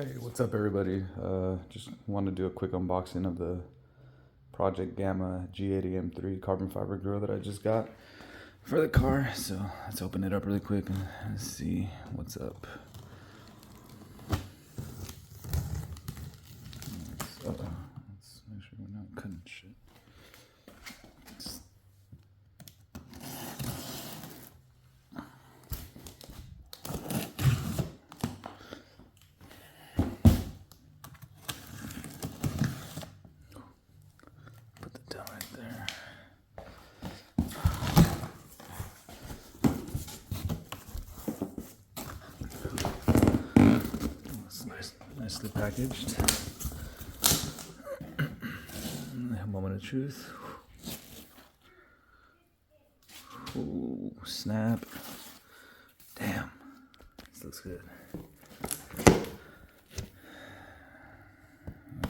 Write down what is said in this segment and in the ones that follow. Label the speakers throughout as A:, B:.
A: Hey, what's up everybody? Just want to do a quick unboxing of the Project Gamma G8 M3 carbon fiber grill that I just got for the car. So let's open it up really quick and see what's up. Let's make sure we're not cutting shit. Put the down right there. It's nicely packaged. A moment of truth. Ooh, snap. Damn. This looks good.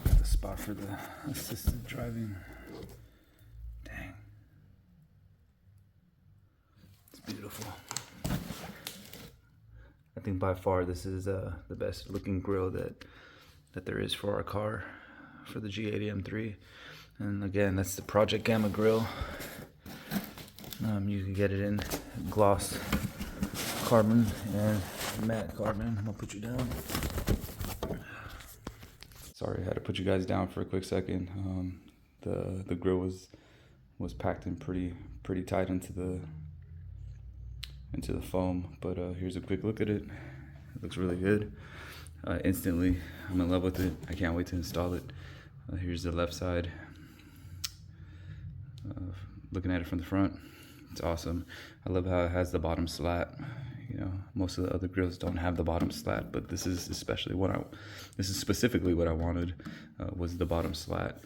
A: Got the spot for the assisted driving. Dang. It's beautiful. I think by far this is the best looking grill that there is for our car, for the G8 M3. And again, that's the Project Gamma grill. You can get it in gloss carbon and matte carbon. I'm gonna put you down. Sorry, I had to put you guys down for a quick second. The grill was packed in pretty tight into the foam, but here's a quick look at it. It looks really good. Instantly, I'm in love with it. I can't wait to install it. Here's the left side. Looking at it from the front, it's awesome. I love how it has the bottom slat. You know, most of the other grills don't have the bottom slat, but this is specifically what I wanted, was the bottom slat.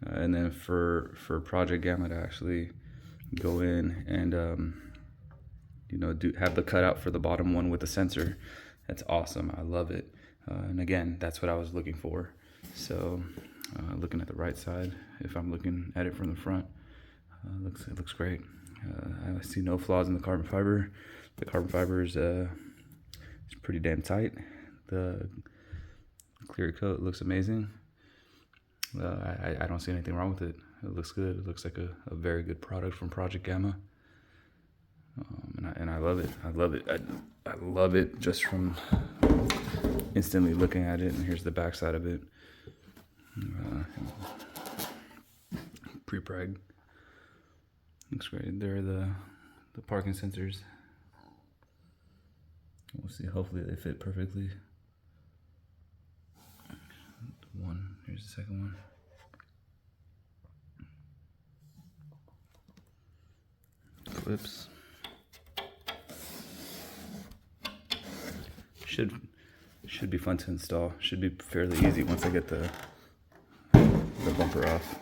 A: And then for Project Gamma to actually go in and you know, have the cutout for the bottom one with the sensor, that's awesome. I love it. And again, that's what I was looking for. So looking at the right side, if I'm looking at it from the front, it looks great. I see no flaws in the carbon fiber. The carbon fiber is it's pretty damn tight. The clear coat looks amazing. I don't see anything wrong with it. It looks good. It looks like a very good product from Project Gamma. And I love it. I love it. I love it just from instantly looking at it. And here's the back side of it. Pre-preg. Looks great. There are the parking sensors. We'll see. Hopefully they fit perfectly. One. Here's the second one. Clips. Should be fun to install. Should be fairly easy once I get the bumper off.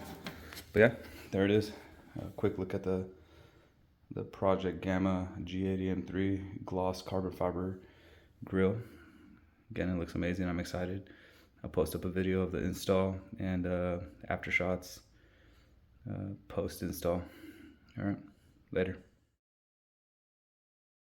A: But yeah, there it is. A quick look at the Project Gamma G8 M3 gloss carbon fiber grill. Again, it looks amazing. I'm excited. I'll post up a video of the install and after shots post install. All right, later.